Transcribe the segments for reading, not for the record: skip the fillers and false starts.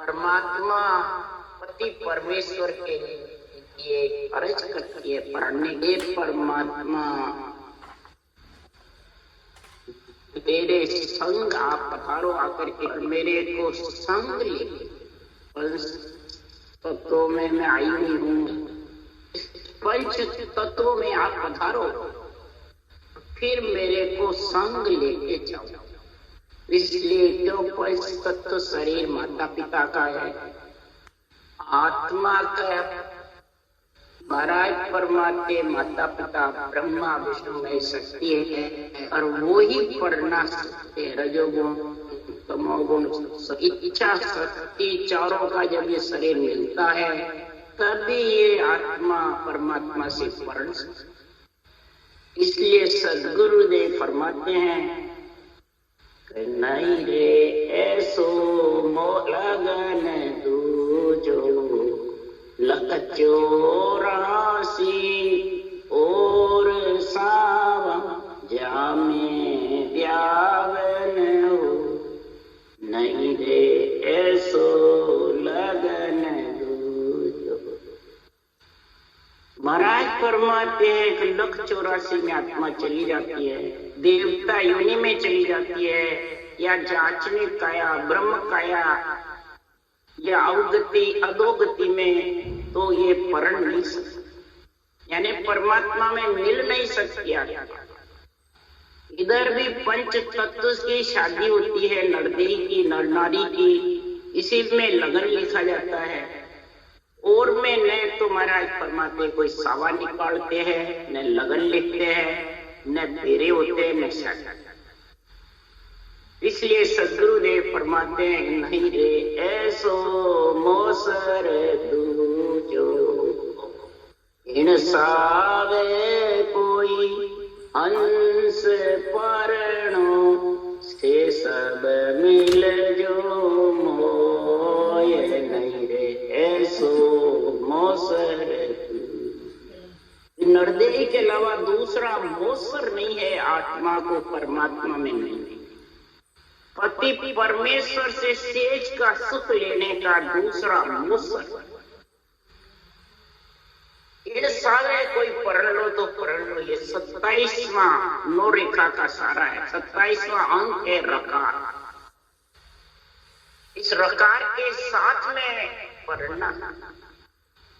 परमात्मा पति परमेश्वर के लिए अर्ज करती है, पढ़ने के परमात्मा तेरे संग आप पधारो आकर के मेरे को संग ले। पंच तत्वों में मैं आई हुई हूँ, पंच तत्वों में आप पधारो, फिर मेरे को संग लेके जाओ। इसलिए क्यों पंच तत्व शरीर माता पिता का है, आत्मा का महाराज परमात्मा माता पिता ब्रह्मा विष्णु में शक्ति है, और वो ही पढ़ना सकते हैं। रजोगुण तमोगुण इच्छा शक्ति चारों का जब ये शरीर मिलता है तभी ये आत्मा परमात्मा से पढ़ सकते। इसलिए सद्गुरुदेव फरमाते हैं नहीं रे ऐसो लगन दूजो लख 84 और सावन जामे ब्यावन हो। नहीं रे ऐसो लगन दूजो। महाराज फरमाते हैं 1,84,000 में आत्मा चली जाती है, देवता योनि में चली जाती है, या जाचने काया ब्रह्म काया या अवगति अधोगति में, तो ये पढ़ नहीं सकती, यानी परमात्मा में मिल नहीं सकती। इधर भी पंच तत्व की शादी होती है, नरदेही की नर नारी की, इसी में लगन लिखा जाता है। और में न तो महाराज फरमाते कोई सावा निकालते हैं, न लगन लिखते हैं, न फेरे होते हैं, न शादी। इसलिए सद्गुरुदेव फरमाते हैं नहीं रे ऐसो मोसर दूजो इन सावे कोई हंस परणो से सब मिल जो मोय। नहीं रे ऐसो मोसर। नरदेही के अलावा दूसरा मोसर नहीं है आत्मा को परमात्मा में नहीं। पति परमेश्वर से सेज का सुख लेने का दूसरा मोसर। इन सारे कोई पढ़ लो तो पढ़ लो, ये 27वां नौ रेखा का सारा है, 27वां अंक है रकार। इस रकार के साथ में पढ़ना,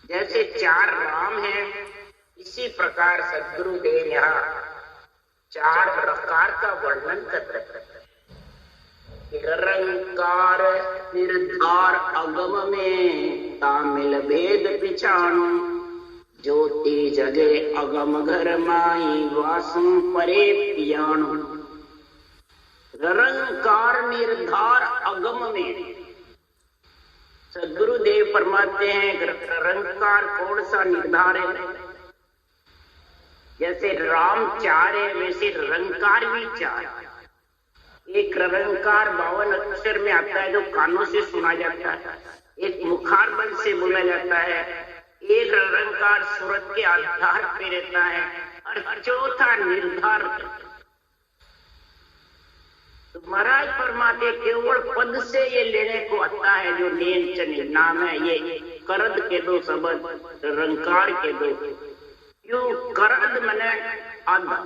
जैसे 4 राम है, इसी प्रकार सद्गुरुदेव यहाँ 4 रकार का वर्णन कर रहे हैं। निरंकार निर्धार अगम में तामिल भेद पिछाणु, ज्योति जगे अगम घर माई वासुम परे पियाणु। निरंकार निर्धार अगम में सद्गुरुदेव फरमाते हैं निरंकार कौन सा निर्धार है। जैसे राम 4 है, वैसे निरंकार भी 4 है। एक निरंकार 52 अक्षर में आता है जो कानों से सुना जाता है, एक मुखार बल से बोला जाता है, एक निरंकार सूरत के आधार पे रहता है, और चौथा निर्धार। तो महाराज फरमाते केवल पद से ये लेने को आता है जो नेन चने नाम है, ये करद के दो शब्द निरंकार के दो। क्यों करद मने आधा,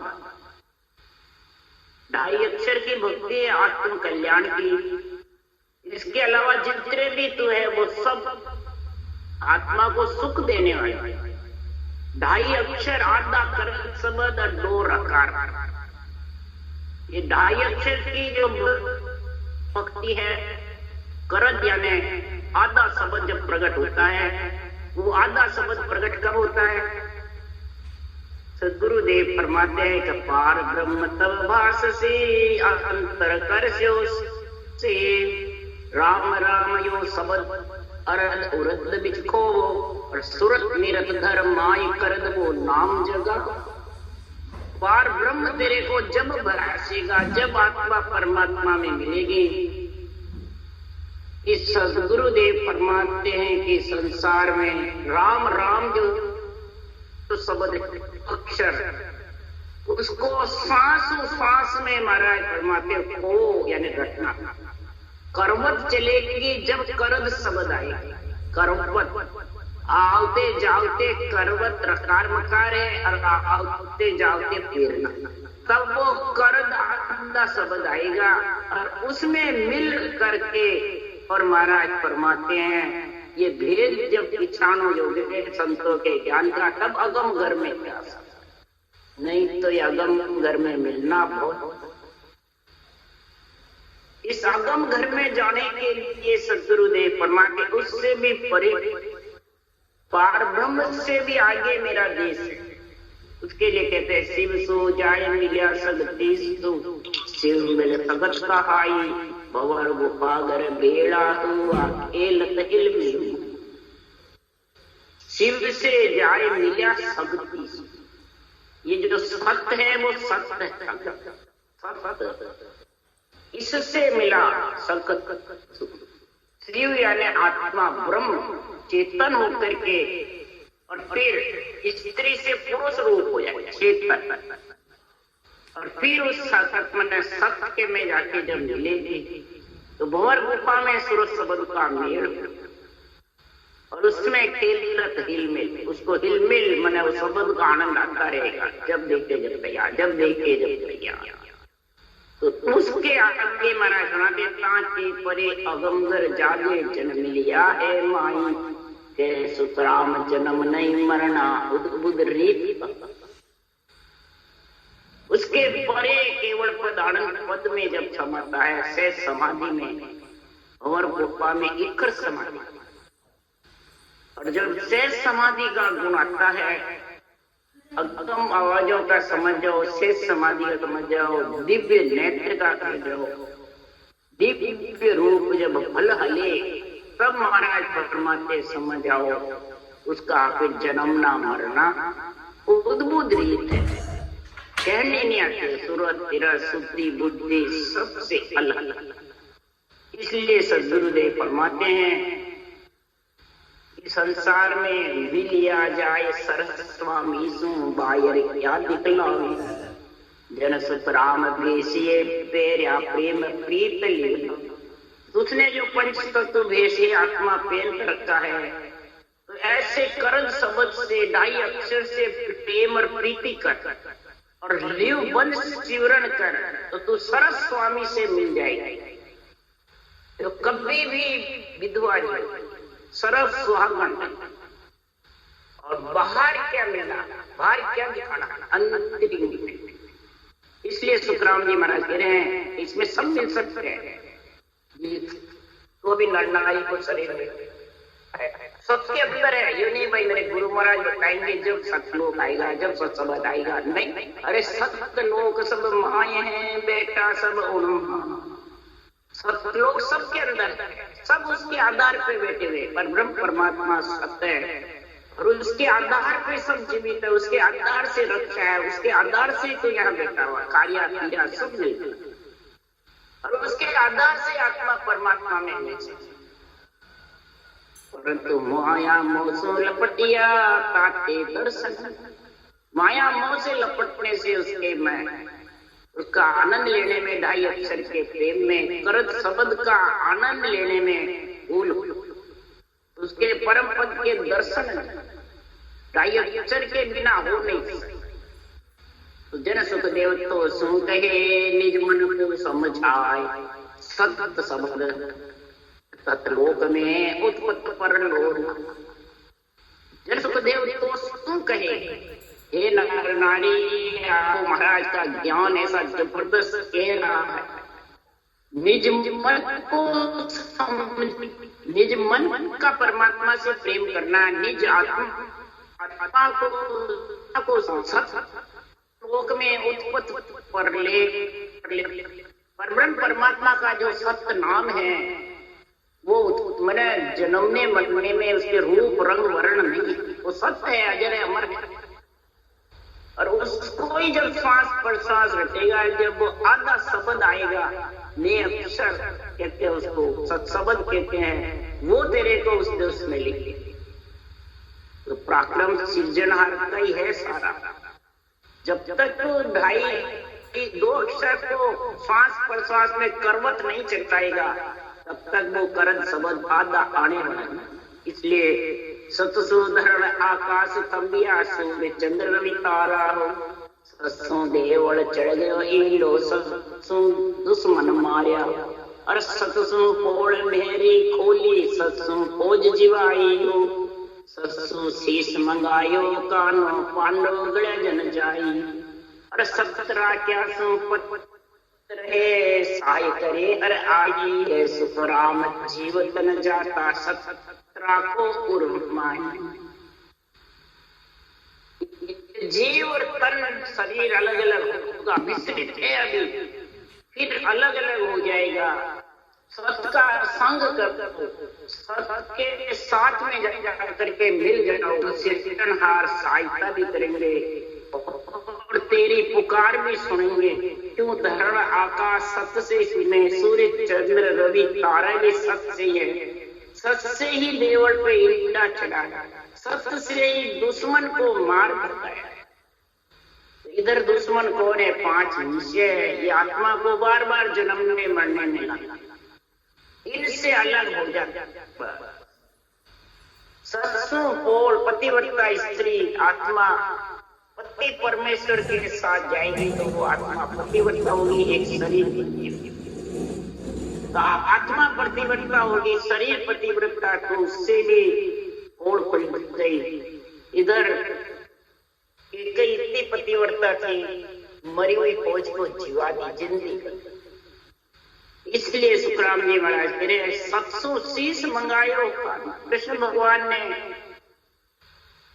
2.5 अक्षर की भक्ति है आत्म कल्याण की। इसके अलावा जितने भी तू है वो सब आत्मा को सुख देने वाले। 2.5 अक्षर आधा करद शब्द और 2 रकार। ये 2.5 अक्षर की जो भक्ति है, करद यानी आधा शब्द जब प्रकट होता है, वो आधा शब्द प्रकट कब होता है। सद्गुरुदेव फरमाते हैं कि पार ब्रह्म तब भास से अंतर करस्यो से राम राम यो शब्द अरद उरद बिचको, और सुरत निरत धर्म माई करद वो नाम जगा। पार ब्रह्म तेरे को जब बरसेगा, जब आत्मा परमात्मा में मिलेगी। इस सद्गुरुदेव फरमाते हैं कि संसार में राम राम जो तो शब्द अक्षर, उसको सांसों सांस में महाराज फरमाते हो यानी रटना। करवत चलेगी जब करद शब्द आएगा। करवत आवते जावते करवत रकार मकार है और आवते जावते फेरना, तब वो करद आंदा शब्द आएगा और उसमें मिल करके और महाराज फरमाते हैं ये भेद जब किसानों योग्य संतों के ज्ञान का, तब अगम घर में जा सकता, नहीं तो ये अगम घर में मिलना बहुत। इस अगम घर में जाने के लिए सदगुरुदेव फरमाते उससे भी परे, पार ब्रह्म से भी आगे मेरा देश है। उसके लिए कहते हैं शिव सो जाय मिल्या सगतीस तू, शिव मिल सगत कहाई भवर गुफागर बेड़ा तू आखेल तहिल मिलू। शिव से जाय मिल्या सगतीस, ये जो सत्य है वो सत्य है, सत्य इससे मिला सकत। शिव यानी आत्मा ब्रह्म चेतन होकर के और फिर स्त्री से पुरुष रूप हो जाए चेतन, और फिर उस सत्य में जाके जब मिलेगी तो भंवर गुफा में सूरज शब्द का मेल और उसमें खेलत हिलमिल, उसको हिलमिल मने उस शब्द का आनंद आता रहेगा, जब देखे जब तैयार, जब देखे जब तैयार। तो उसके आगे महाराज सुना देता कि परे अगमगर जागे जन्म लिया है माई के सुतराम जन्म नहीं मरना उद्बुद रीत। उसके परे केवल पद आनंद पद में जब समझता है, से समाधि में और गुफा में इकर समाधि, और जब से समाधि का गुण आता है, अगम आवाजों का समझ जाओ, शेष समाधि का समझ जाओ, दिव्य नेत्र का समझ जाओ, दिव्य रूप जब फल हले तब महाराज फरमाते समझ जाओ उसका फिर जन्म ना मरना उद्भुत रीत है, कहने नहीं आते। सूरत तिरस सुद्धि बुद्धि सबसे अलग। इसलिए सदगुरुदेव फरमाते हैं संसार में भी लिया जाए सरस्वामी सु बायर क्या दिखलावे, जन सुत राम भेषिए पेरा प्रेम प्रीत लीला। उसने जो पंच तत्व भेषिए आत्मा पहन रखा है, तो ऐसे करन शब्द से ढाई अक्षर से प्रेम और प्रीति कर और लिव वंश चिवरण कर, तो तू सरस स्वामी से मिल जाएगा। तो कभी भी विधवा सरस सुहागन, और बाहर क्या मिला, बाहर क्या दिखाना, अंतरिंग। इसलिए सुखराम जी महाराज कह रहे हैं इसमें सब मिल सकते हैं, तो भी नरनारी को शरीर में सबके अंदर है। ये नहीं भाई मेरे गुरु महाराज बताएंगे जब सतलोक आएगा, जब सत्संग आएगा, नहीं। अरे सतलोक सब माए हैं बेटा, सब सतलोक सबके अंदर है, सब उसके आधार पे बैठे हुए, पर ब्रह्म परमात्मा सत्य है और उसके आधार पे सब जीवित है, उसके आधार से रक्षा है, उसके आधार से तो यहाँ बैठा हुआ कार्य क्रिया सब मिलता है, और उसके आधार से आत्मा परमात्मा में मिले। परंतु माया मोह से लपटिया ताते दर्शन, माया मोह से लपटने से उसके मैं उसका आनंद लेने में, ढाई अक्षर के प्रेम में, करत शब्द का आनंद लेने में भूल, उसके परम पद के दर्शन ढाई अक्षर के बिना हो नहीं। तो जन सुखदेव तो सुन कहे निज मन को समझाए, सत शब्द सतलोक में उत्पत्त पर लोग। जन सुखदेव तो सुन कहे हे नर नारी, आपको महाराज का ज्ञान ऐसा जबरदस्त कह रहा है, निज मन को निज मन का परमात्मा से प्रेम करना, निज आत्मा को सतलोक में उत्पत्त पर ले, परब्रह्म परमात्मा का जो सत्य नाम है वो मैंने जन्मने मरने में उसके रूप रंग वर्ण नहीं, वो सत्य है, अजर है, अमर है। और उसको ही जब श्वास प्रश्वास रटेगा, जब वो आधा शब्द आएगा, ने अक्षर कहते हैं उसको, सत्शब्द कहते हैं, वो तेरे को उस देश में लिखे। तो पराक्रम सृजनहार का ही है सारा। जब तक तो ढाई दो अक्षर को श्वास प्रश्वास में करवत नहीं चढ़ाएगा, तब तक वो करद शब्द आधा आने वाला है। इसलिए सतसु धरण आकाश थम्बिया सूर्य चंद्र रवि तारा हो, सत्सों देवल चढ़ गयो ईलो, सत्सों दुश्मन मारिया, और सत्सों पोल मेरी खोली, सत्सों खोज जिवाई हो, सत्सों शीश मंगायो कानो पांडव गले जन जाई, और सतरा क्या सो पत्र है साय करे हर आई है, सुख राम जीवतन जाता सतरा को उर्माई। जीव और तन शरीर अलग अलग होगा, मिश्रित है अभी, फिर अलग अलग हो जाएगा। सत का संग कर, सत के साथ में जा करके मिल जाओ, उससे सिरहार सहायता भी करेंगे और तेरी पुकार भी सुनेंगे। क्यों धरण आकाश सत से सुने, सूर्य चंद्र रवि तारा भी सत से है, सत से ही देवल पे ईटा चढ़ाया, सत से ही दुश्मन को मार भगाया। इधर दुश्मन कौन है? 5 विषय है, ये आत्मा को बार बार जन्मने मरने में लगा, इनसे अलग हो जाता। सत्सु पोल पतिव्रता स्त्री आत्मा पति परमेश्वर के साथ जाएगी तो वो आत्मा पतिव्रता होगी, एक शरीर तो आत्मा पतिव्रता होगी, शरीर पतिव्रता, तो उससे भी पोल पलट गई। इधर कई इतनी पतिव्रता थी, मरी हुई फौज को जीवा दी, जिंदगी। इसलिए सुखराम जी महाराज मेरे सत्सु शीश मंगायो, कृष्ण भगवान ने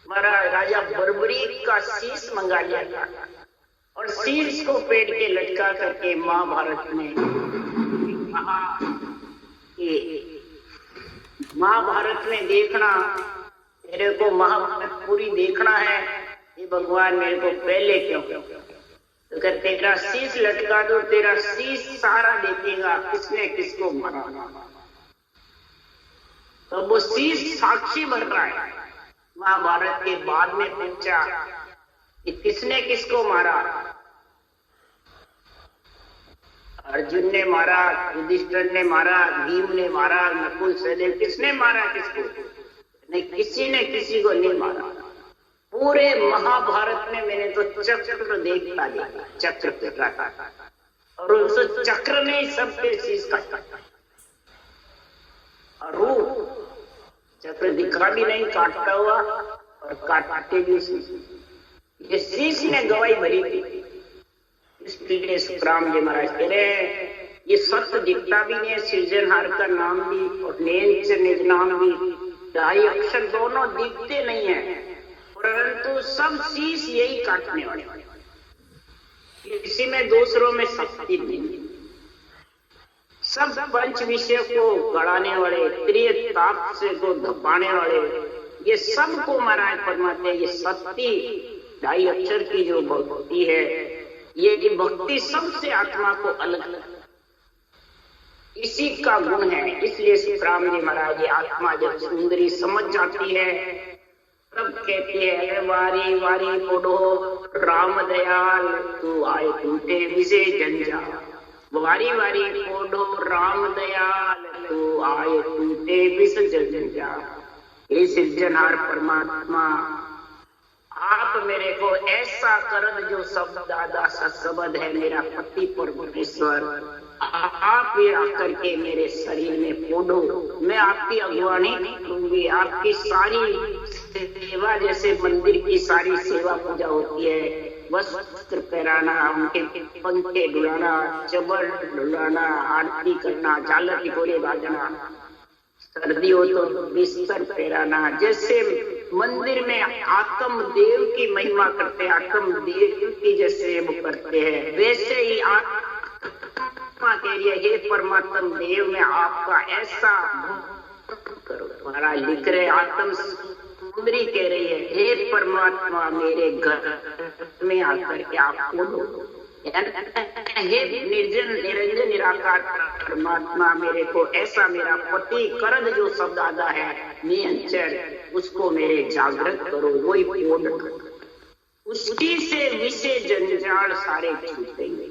महाराज राजा बर्बरी का शीश मंगा लिया था, और शीश को पेड़ के लटका करके महाभारत में कहा कि महाभारत में देखना, मेरे को महाभारत पूरी देखना है, ये भगवान मेरे को पहले क्यों? तो अगर तेरा शीश लटका दो, तेरा शीश सारा देखेगा किसने किसको मारा। तो वो शीश साक्षी बन रहा है। महाभारत के बाद में पूछा कि किसने किसको मारा? अर्जुन ने मारा, युधिष्ठिर ने मारा, भीम ने मारा, नकुल सहदेव, किसने मारा किसको? नहीं, किसी ने किसी को नहीं मारा। पूरे महाभारत में मैंने तो चक्र देखता देखा, चक्र देखा था, और उस चक्र ने सबके शीश काटा, और रूप चक्र दिखा भी नहीं काटता हुआ, और काटते भी शीश। ये शीश ने गवाही भरी थी। इसलिए सुखराम जी महाराज कह रहे हैं ये सत्य दिखता भी नहीं है, सृजनहार का नाम भी और नेंच निज नाम भी, 2 अक्षर दोनों दिखते नहीं है, परंतु सब शीश यही काटने वाले, किसी में दूसरों में शक्ति नहीं। सब पंच विषय को गड़ाने वाले, त्रिय ताप से को धपाने वाले, ये सबको महाराज परमात्मा, ये शक्ति 2 अक्षर की जो भक्ति है, ये भक्ति सबसे आत्मा को अलग इसी का गुण है। इसलिए सुखराम जी महाराज ये आत्मा जब सुंदरी समझ जाती है तब कहती है वारी वारी पोडो राम दयाल तू आए टूटे विषय जंजाल, वारी वारी पोडो राम दयाल तू आए टूटे विषय जंजाल। हे सृजनहार परमात्मा, आप मेरे को ऐसा करद जो शब्द दादा सत्सबद है, मेरा पति परमेश्वर, आप ये आकर के मेरे शरीर में पोडो, मैं आपकी अगुवानी करूंगी, आपकी सारी सेवा, जैसे मंदिर की सारी सेवा पूजा होती है, वस्त्र पहराना, उनके पंखे डुलाना, चबर डुलाना, आरती करना, झालर टिकोरे बाजना, सर्दी हो तो बिस्तर पहराना, जैसे मंदिर में आत्म देव की महिमा करते हैं, आत्म देव की जैसे वो करते हैं, वैसे ही आत्मा के लिए हे परमात्मा देव में आपका ऐसा करो। तुम्हारा लिख रहे आत्म सुंदरी कह रही है हे परमात्मा मेरे घर में आकर के आपको दो, हे निर्जन निरंजन निराकार परमात्मा मेरे को ऐसा मेरा पति करद जो शब्द आदा है नियंचर, उसको मेरे जागृत करो, वही पूर्ण करो, उसकी से विषय जंजाल सारे छूटेंगे।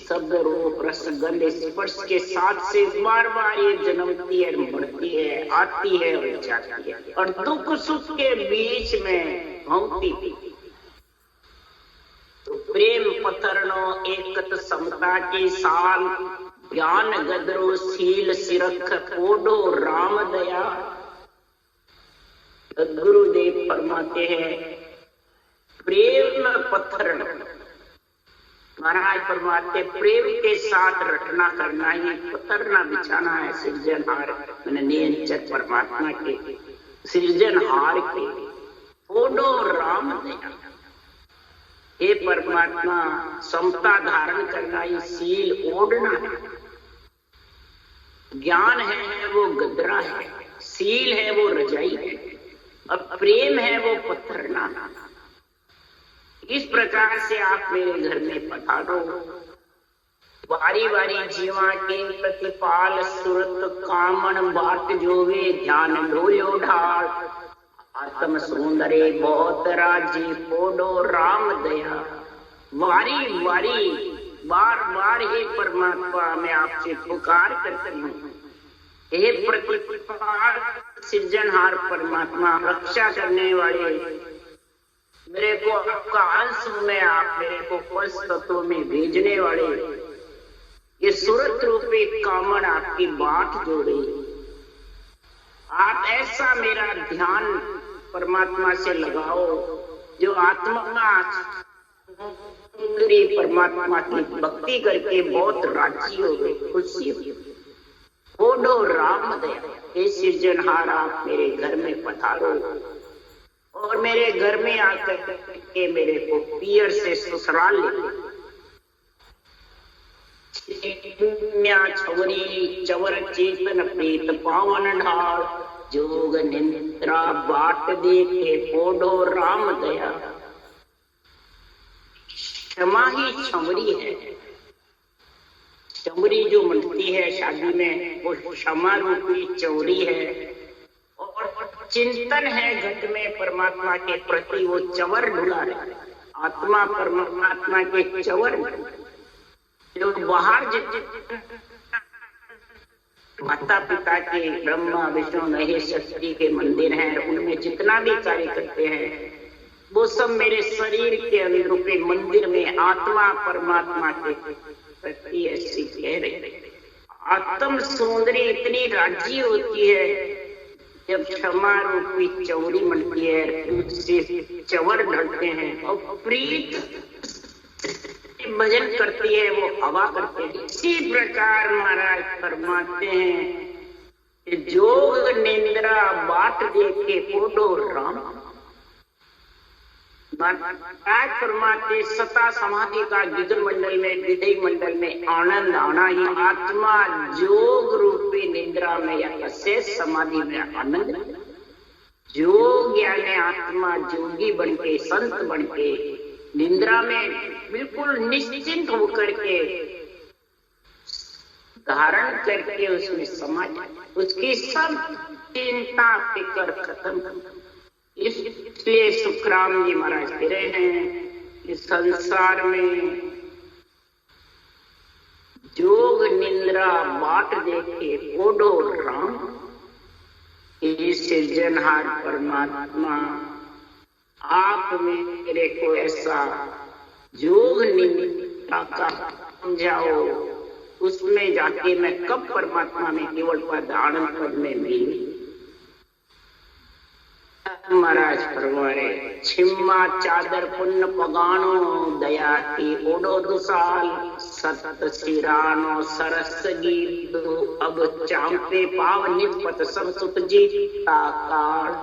शब्द रूप रस गंध स्पर्श के साथ से बार बार ये जन्मती है, मरती है, आती है और जाती है, और दुख सुख के बीच में भौंकती थी। तो प्रेम पथरनो एकत समता के साल, ज्ञान गदरो शील सिरख कोडो राम दया। गुरुदेव फरमाते हैं प्रेम पथरनो, महाराज फरमाते प्रेम के साथ रटना करना ही पथरना बिछाना है सृजनहार नियंचक परमात्मा के सृजनहार के कोडो राम दया। हे परमात्मा, समता धारण करना ही शील ओढ़ना है। ज्ञान है वो गदरा है, शील है वो रजाई है, और प्रेम है वो पथरना। इस प्रकार से आप मेरे घर में पधारो। बारी बारी जीवा के प्रतिपाल सुरत कामन बाट जोवे, ध्यान ढोयो ढाल। आत्म सौंदर्य बहुत राजी पोडो राम दया। वारी वारी बार बार हे परमात्मा मैं आपसे पुकार करती हूँ, हे प्रतिपाल सृजनहार परमात्मा, रक्षा करने वाले, मेरे को आपका अंश में आप मेरे को पंच तत्वों में भेजने वाले, ये सूरत रूपी कामन आपकी बाट जोड़े। आप ऐसा मेरा ध्यान परमात्मा से लगाओ जो आत्मा परमात्मा की भक्ति करके बहुत राजी हो गई, खुशी हो गई। ओढ़ो राम दया, हे सृजनहार आप मेरे घर में पधारो और मेरे घर में आकर के मेरे को पियर से ससुराल ले। छवरी चवर चेतन प्रीत पावन ढाल, जोग निंद्रा बाट देखे पोडो राम दया। क्षमा ही छवरी है, चमरी जो मनती है शादी में वो क्षमा रूपी चौरी है, और चिंतन है घट में परमात्मा के प्रति वो चवर ढुला रहे। आत्मा परमात्मा के चवर जो बाहर माता पिता के ब्रह्मा विष्णु महेश शक्ति के मंदिर हैं, उनमें जितना भी कार्य करते हैं वो सब मेरे शरीर के अंदर के मंदिर में आत्मा परमात्मा के प्रति ऐसी कह रहे। आत्म सौंदर्य इतनी राजी होती है जब क्षमा रूपी चौरी मनती है, उससे चवर ढलते हैं और प्रीत भजन करती है, वो हवा करते हैं। इसी प्रकार महाराज फरमाते हैं जोग निंद्रा बाट देखे पोडो राम। महाराज फरमाते सता समाधि का गिदर मंडल में विधेय मंडल में आनंद आना ही आत्मा जोग रूपी निंद्रा में या शेष समाधि में आनंद। जोग यानी आत्मा जोगी बनके संत बनके निंद्रा में बिल्कुल निश्चिंत होकर के धारण करके उसमें समा जाए, उसकी सब चिंता फिक्र खत्म। इसलिए सुखराम जी महाराज कह रहे हैं इस संसार में जोग निंद्रा बाट देखे पोडो राम। इस सृजनहार परमात्मा आप मेरे को ऐसा जोग निंद्रा का समझाओ, उसमें जाके मैं कब परमात्मा में केवल पद आनंद पद में मिली। महाराज फरमाए छिम्मा चादर पुण्य पगानो दया की ओडो दुसाल, सत सिरानो सरस गीत अब चांपे पाव निपत सब सुत जीता काल।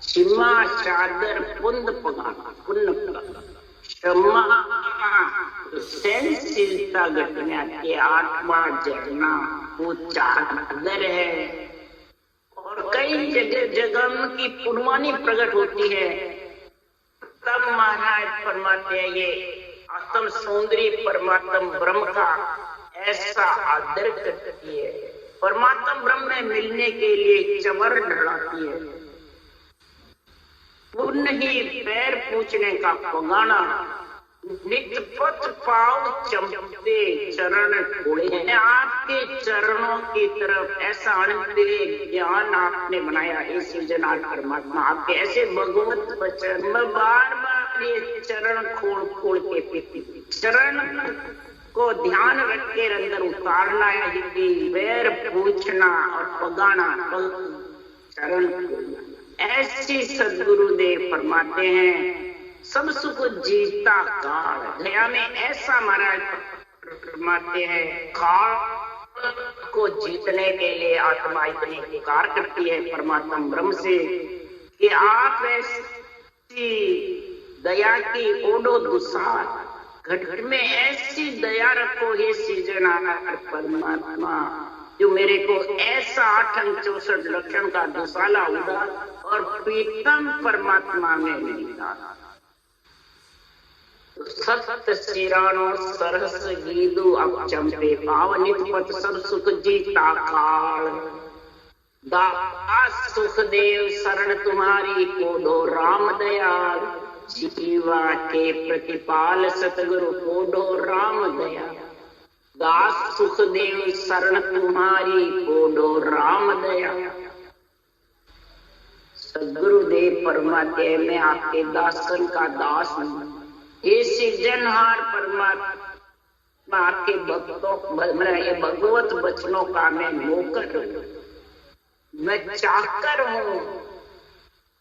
छिम्मा चादर पुण्य पगाना पुण्य पगाना क्षमा सहनशीलता घटना के आत्मा जगना वो चादर है, और कई जगह जगह की पुनवानी प्रकट होती है। तब महाराज फरमाते हैं ये आत्म सौंदर्य परमात्मा ब्रह्म का ऐसा आदर करती है, परमात्मा ब्रह्म में मिलने के लिए चवर ढलाती है। पुण्य ही पैर पूछने का पगाना, नित पथ पाव चमकते चरण खोले। आपके चरणों की तरफ ऐसा अनंत ज्ञान आपने बनाया हे सृजनहार परमात्मा। आपके ऐसे भगवत वचन मैं बार बार ये चरण खोल खोल के चरण को ध्यान रख के अंदर उतारना है कि पैर पूछना और पगाना चरण। ऐसी सदगुरुदेव फरमाते हैं सब सुख जीता काल। दया में ऐसा महाराज फरमाते हैं काल को जीतने के लिए आत्मा इतनी पुकार करती है परमात्मा ब्रह्म से कि आप ऐसी दया की ओढ़ो दुसार, घट में ऐसी दया रखो हे सृजनहार परमात्मा जो मेरे को ऐसा 864 लक्षण का दुसाला उड़ा और प्रीतम परमात्मा में मिला। सत्य सिरानो सरस गीदू अब चंपे पावनित पथ सब सुख जीता काल। दास सुखदेव शरण तुम्हारी कोडो राम दयाल। जीवा के प्रतिपाल सतगुरु कोडो राम दया। दास सुखदेव शरण तुम्हारी कोडो राम दया। सदगुरुदेव फरमाते मैं आपके दासन का दास हूँ हे सृजनहार परमात्मा। आपके भक्तों ये भगवत वचनों का मैं नौकर हूँ, मैं चाकर हूँ,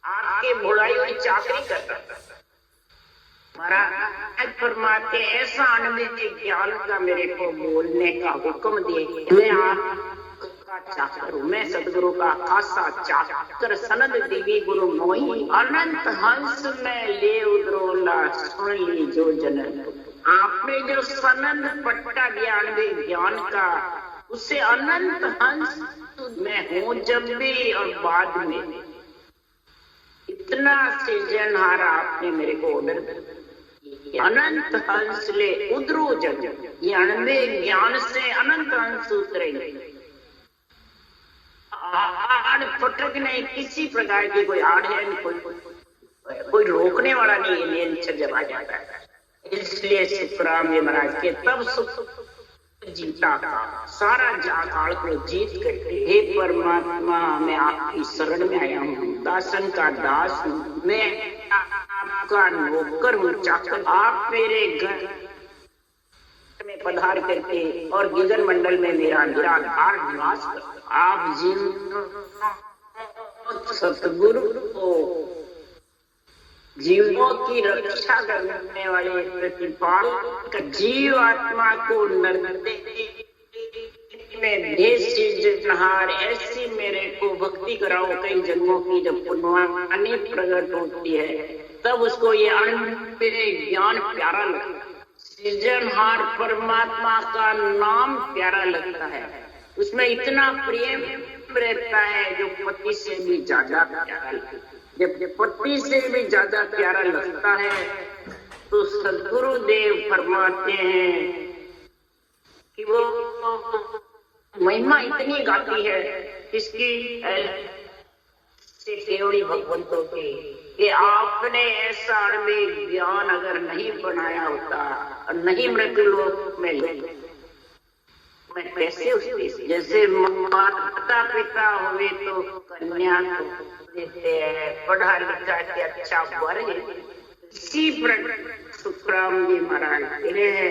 आपके बुराई हुई चाकरी करता महाराज फरमाते ऐसा अनंत ज्ञान का मेरे को बोलने का हुक्म दिए। मैं आपका चाकर हूँ, मैं सदगुरु का खासा चाकर। सनद देवी गुरु मोही अनंत हंस में ले उद्रोला सुन ली जो जनन। आपने जो सनद पट्टा दिया अनंत ज्ञान का उससे अनंत हंस में हूँ जब भी और बाद में। इतना सृजनहार आपने मेरे को ऑर्डर अनंत हंस ले उद्रो जग। ये अनंत ज्ञान से अनंत हंस उतरेंगे। आड़ फटक नहीं, किसी प्रकार की कोई आड़ है कोई रोकने वाला नहीं है, नीचे जब आ जाता है। इसलिए सुखराम जी महाराज के तब सुख जीता का सारा जाकाल को जीत करके हे परमात्मा मैं आपकी शरण में आया हूँ, दासन का दास हूँ, मैं आपका नौकर हूँ, चाकर। आप मेरे घर में पधार करके और गिगन मंडल में मेरा निराधार निवास कर। आप सतगुरु को जीवों की रक्षा करने वाले प्रतिपाल जीव आत्मा को नरते में सृजनहार ऐसी मेरे को भक्ति कराओ। कई जन्मों की जब पुण्यवानी प्रकट होती है तब उसको ये अनंत ज्ञान प्यारा लगता है। सृजनहार परमात्मा का नाम प्यारा लगता है, उसमें इतना प्रेम रहता है जो पति से भी ज्यादा प्यारा लगता है। जब पति से भी ज्यादा प्यारा लगता है तो सदगुरुदेव फरमाते हैं कि वो महिमा इतनी गाती है इसकी केवली भगवंतों की कि आपने ऐसा अणुमेय ज्ञान अगर नहीं बनाया होता और नहीं मृत्युलोक में मैं कैसे उसके जैसे माता पिता हुए तो कन्या देते हैं, पढ़ा लिखा के अच्छा वर है। इसी प्रकार सुखराम जी महाराज कहते हैं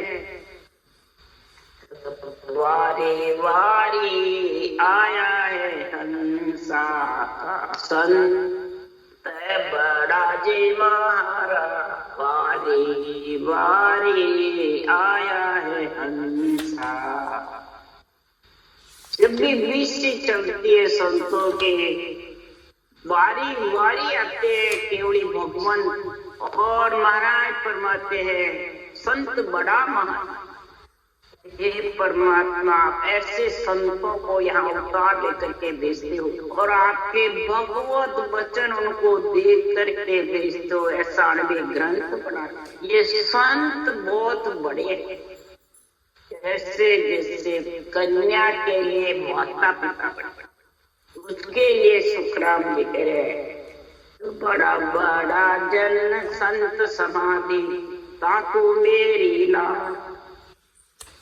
वारे वारी आया है हंसा का संत बड़ा जी महाराज। वारी वारी आया है हंसा। जब भी बीसी चलती है संतों के वारी वारी आते हैं केवली भगवान और महाराज फरमाते हैं संत बड़ा महान। हे परमात्मा ऐसे संतों को यहाँ अवतार लेकर के भेजते हो और आपके भगवत वचन उनको देख करके भेजते हो। ऐसा अणुमेय ग्रंथ बना। ये संत बहुत बड़े हैं, जैसे जैसे कन्या के लिए माता पिता बने उसके लिए सुखराम जी कह रहे बड़ा बड़ा जन संत समाधि ताको मेरी लाज।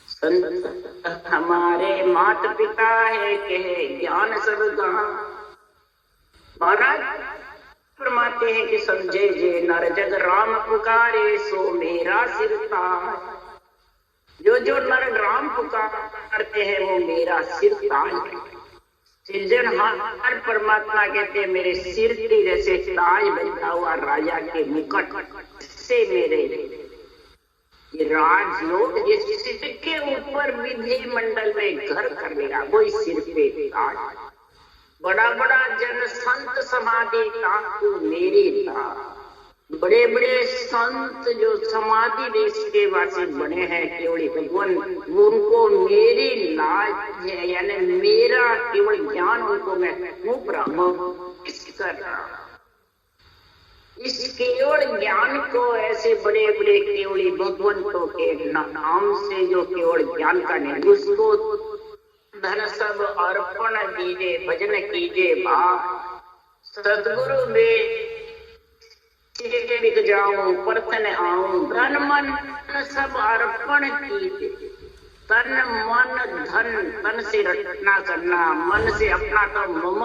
संत हमारे माता पिता है, कहे ज्ञान सब गान। महाराज फरमाते हैं कि समझे जे नर जग राम पुकारे, सो मेरा सिर ताज। जो नर राम पुकारते हैं वो मेरा सिर ताज है। सिरजनहार परमात्मा कहते हैं मेरे सिर के जैसे ताज बजा हुआ राजा के मुकुट से मेरे ये राजयोग ये सिर के ऊपर विधि मंडल में घर कर लिया, वही सिर पे ताज। बड़ा बड़ा जन संत समाधि ताकू मेरी ताज। बड़े बड़े संत जो समाधि देश के वासी बने हैं केवल भगवान, उनको मेरी लाज है, यानी मेरा केवल ज्ञान उनको मैं खूब कर रहा। इस केवल ज्ञान को ऐसे बड़े बड़े केवली भगवंतों के नाम से जो केवल ज्ञान का नहीं, उसको धन सब अर्पण दीजिए, भजन कीजिए भाव। सदगुरु में बिक जाऊं परतन आऊं, धन मन सब अर्पण कीजिए। तन मन धन, तन से रटना करना, मन से अपना तो मम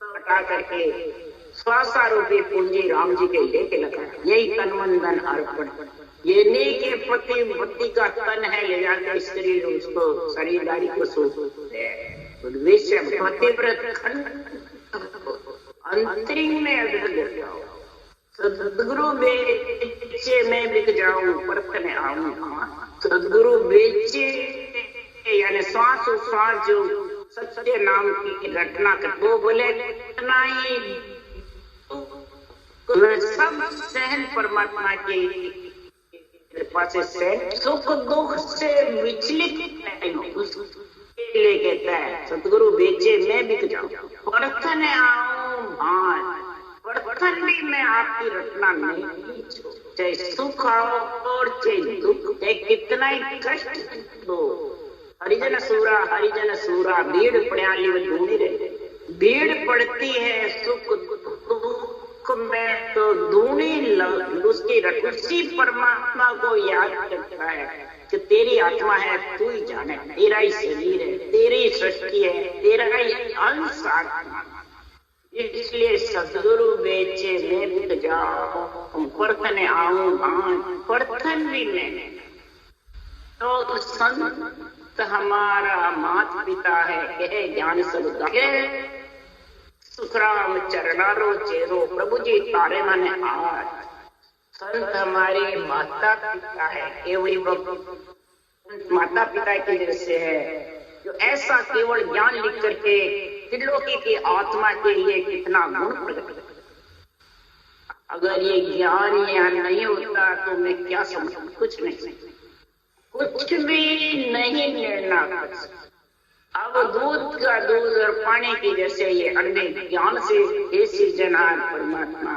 हटा करके स्वासा रूपी पूंजी राम जी के लेके लगा, यही तन मन धन अर्पण। ये नहीं के पति पति का तन है ले जाकर शरीर उसको शरीरदारी को अंतरिंग में अग्रसर जाओ। सदगुरु बेचे मैं बिक जाऊं परतन आऊं। सदगुरु बेचे यानी श्वास श्वास जो सत्य नाम की रटना कर, वो बोले इतना ही सब सहन परमात्मा की कृपा से सहन, सुख दुख से विचलित नहीं हो, उसके कहता है सदगुरु बेचे मैं बिक जाऊं परतन आऊं भान। परतन भी मैं आपकी रचना नहीं, चाहे सुख आओ और चाहे दुख, चाहे कितना ही कष्ट दो। हरिजन सूरा भीड़ पड़ियाली में ढूंढी रहे। भीड़ पड़ती है सुख दुख में तो ढूंढी उसकी उसी परमात्मा को याद करता है कि तेरी आत्मा है, तू ही जाने, तेरा ही शरीर है, तेरी सृष्टि है, तेरा ही अंश आत्मा। इसलिए सदगुरु बेचे मैं बिक जाऊं परतन आऊं भान। परतन भी मैं तो संत हमारा माता पिता है, कहे ज्ञान सब गाए। सुखराम चरणारो चेरो प्रभु जी तारे मन आज। संत हमारे माता पिता है, केवल माता पिता के जैसे है, जो ऐसा केवल ज्ञान लिख करके त्रिलोकी की आत्मा के लिए कितना गुण प्रकट। अगर ये ज्ञान यहाँ नहीं होता तो मैं क्या समझ, कुछ नहीं, कुछ भी नहीं निर्णय कर सकता। अब दूध का दूध और पानी की जैसे ये अंडे ज्ञान से ऐसी जनार परमात्मा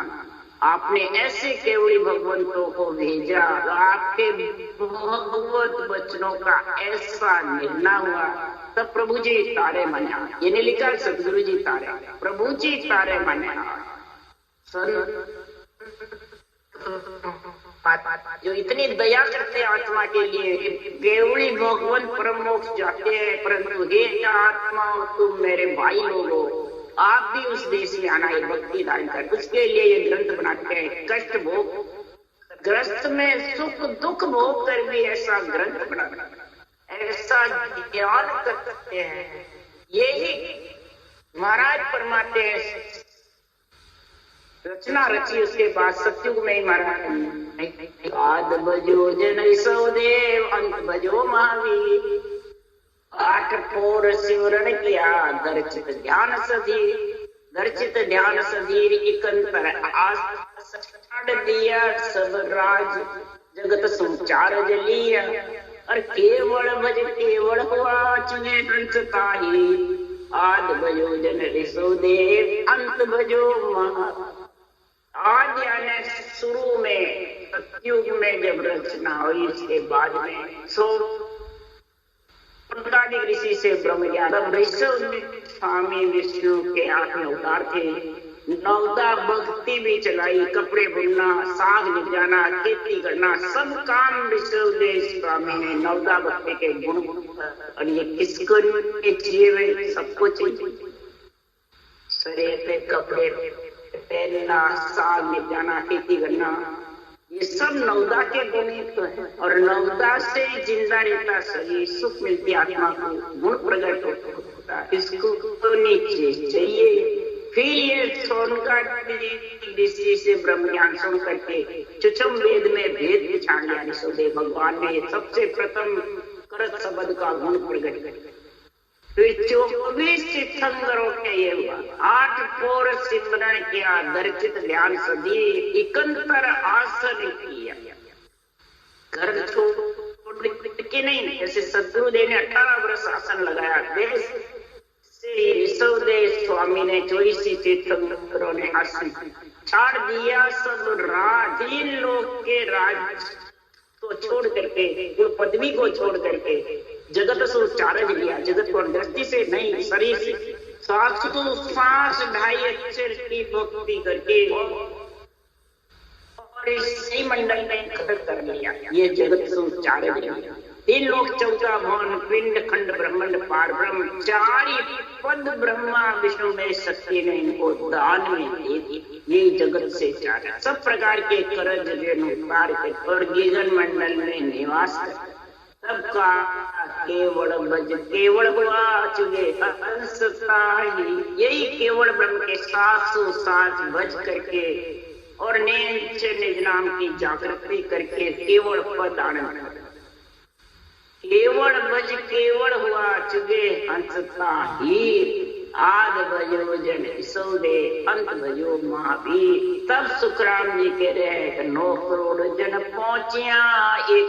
आपने ऐसे केवली भगवंतों को भेजा, आपके भगवत वचनों का ऐसा निर्णय हुआ, तब प्रभु जी तारे मना। ये नहीं लिखा सदगुरु जी तारे, प्रभु जी तारे मना। जो इतनी दया करते आत्मा के लिए, केवली भगवान परम मोक्ष जाते हैं, परंतु हे आत्मा तुम मेरे भाई लोगो, आप भी उस देश में आना है, भक्ति दान कर। उसके लिए ये ग्रंथ बनाते हैं। कष्ट भोग ग्रस्त में सुख दुख भोग कर भी ऐसा ग्रंथ बनाना, ऐसा ज्ञान कर सकते हैं। यही महाराज फरमाते हैं, रचना रची उसके बाद सत्युग में ही महाराज आद बजो जन सौदेव अंत बजो महावीर। 8 पोर सिमरन किया दर्चित ध्यान सधीर इकंतर आस्था दिया सब राज जगत संचार जलिया। और केवल भज केवल हुआ चुने हंस ताही। आद भजो जन ऋषोदेव अंत भजो महा। आज यानी शुरू में सतयुग में जब रचना हुई, इसके बाद में ऋषि से ब्रह्म ज्ञान। स्वामी विष्णु के 8 अवतार थे। नवदा भक्ति भी चलाई, कपड़े बुनना, साग निकालना, खेती करना, सब काम विश्वदेव स्वामी ने नवदा भक्ति के गुण। और ये किसको चाहिए? सबको चाहिए। शरीर पे कपड़े पहनना, साग निकालना, खेती करना, ये सब नवदा के गुण तो है। और नवदा से जिंदा रहता शरीर, सुख मिलती आत्मा को, गुण प्रकट होता है। इसको तो नीचे चाहिए। फिर ये सोनकार ऋषि से ब्रह्म ज्ञान सुन करके चुचम वेद में भेद छाड़ लिया ऋषिदेव भगवान ने। सबसे प्रथम करत शब्द का गुण प्रकट किया। फिर 24 तीर्थंकरों के ये हुआ, 8 पोर सिमरण किया, दर्शित ध्यान सदी, इकंतर आसन किया। घर छोड़ के नहीं, जैसे सदगुरुदेव ने 18 वर्ष आसन लगाया, देश ऋषिदेव स्वामी ने 24 तीर्थंकरों ने आसन छाड़ दिया। सब राजीन लोग के राज को छोड़ करके, पदवी को छोड़ करके जगत से उच्चारण लिया। जगत को दृष्टि से नहीं, शरीर से। सांस 2.5 अक्षर की भक्ति करके और इसी मंडल में खत्म कर लिया। ये जगत से उच्चारण लिया। 3 लोक 14 भवन, पिंड खंड ब्रह्मांड पार ब्रह्म, 4 पद ब्रह्मा विष्णु में शक्ति ने इनको दान में दे दी। ये जगत से चारा सब प्रकार के करज पार और गीजन मंडल में निवास कर सबका केवल भज केवल चुगे यही केवल ब्रह्म के साथ भज करके और निज नाम की जागृति करके केवल पद आनंद। केवल भज केवल हुआ चुगे अंतता ही, आद भजो जन सौदे अंत भजो महावीर। तब सुखराम जी कह रहे हैं 9 करोड़ जन पहुंचिया, एक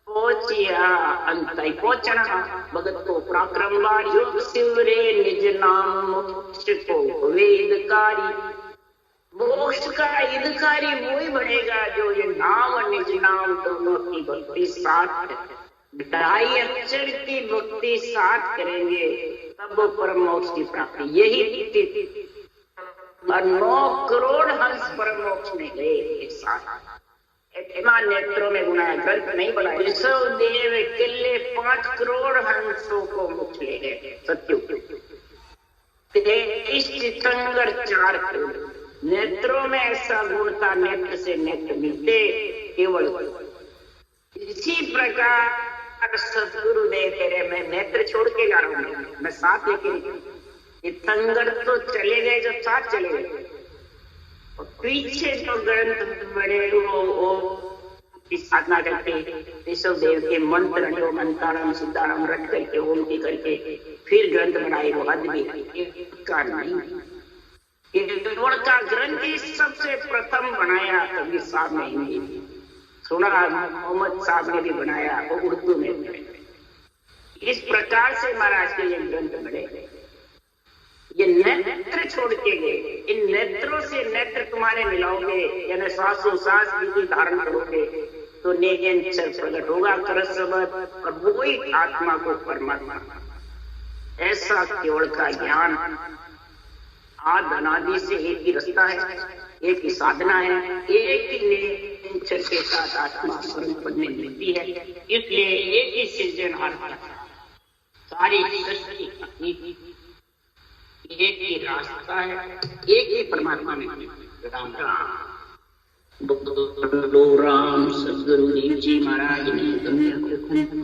पहुंचिया अंत पहुंचना। भगत को पराक्रमवार योग शिवरे निज नाम मोक्ष को वेदकारी। मोक्ष का हितकारी वही बनेगा जो ये नाम और निज नाम दोनों की भक्ति साथ, 2.5 अक्षर की भक्ति साथ करेंगे, तब वो परम मोक्ष की प्राप्ति। यही 9 करोड़ हंस परम मोक्ष में गए एक साथ। इतना नेत्रों में गुना ग्रंथ नहीं बना। ऋषिदेव किले 5 करोड़ हंसों को मोक्ष ले गए सत्यु। 23 तीर्थंकर 4 करोड़। नेत्रों में ऐसा गुण था, नेत्र से नेत्र मिलते केवल। इसी प्रकार सदगुरुदेव कह रहे मैं नेत्र छोड़ के जा रहा हूँ, मैं साथ लेके। तीर्थंकर तो चले गए जब साथ चले गए, और पीछे जो ग्रंथ बने वो साधना करके ऋषिदेव के मंत्र जो मंत्राराम सिद्धाराम रट करके ओम की करके फिर ग्रंथ बनाए। वो आदमी का नहीं, केवल का ग्रंथ ही सबसे प्रथम बनाया कबीर साहब ने हिंदी सुना, मोहम्मद साहब ने भी बनाया, वो उर्दू में बनाया। इस प्रकार से महाराज के ये ग्रंथ बने। ये नेत्र छोड़ के गए, इन नेत्रों से नेत्र तुम्हारे मिलाओगे, यानी श्वासोश्वास विधि धारण करोगे तो नेत्र प्रकट होगा करसबत, और वही आत्मा को परमात्मा। ऐसा केवल का ज्ञान आद अनादि से एक ही रास्ता है, एक ही साधना है, एक ही नेचर के साथ आत्मा परम पद में मिलती है। इसलिए एक ही सृजनहार सारी सृष्टि एक ही रास्ता है, एक ही परमात्मा में। राम राम बोलो राम। सदगुरु जी महाराज ने धन्य,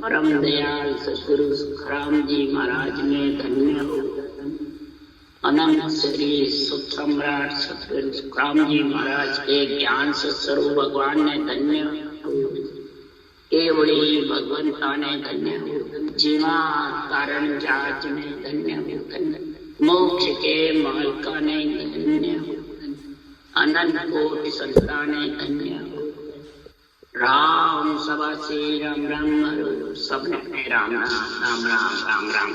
परम दयाल सदगुरु सुखराम जी महाराज ने धन्य हो। अनंत श्री सुख सम्राट सदगुरु सुखराम जी महाराज के ज्ञान से स्वरूप भगवान ने धन्य हो। केवड़ी भगवंता ने धन्य हो। जीवा कारण जाच ने धन्य हो। धन्य मोक्ष के मालिका ने धन्य हो। अनंत कोटि संता ने धन्य हो। राम सभा से राम राम सब ने राम राम राम राम राम राम।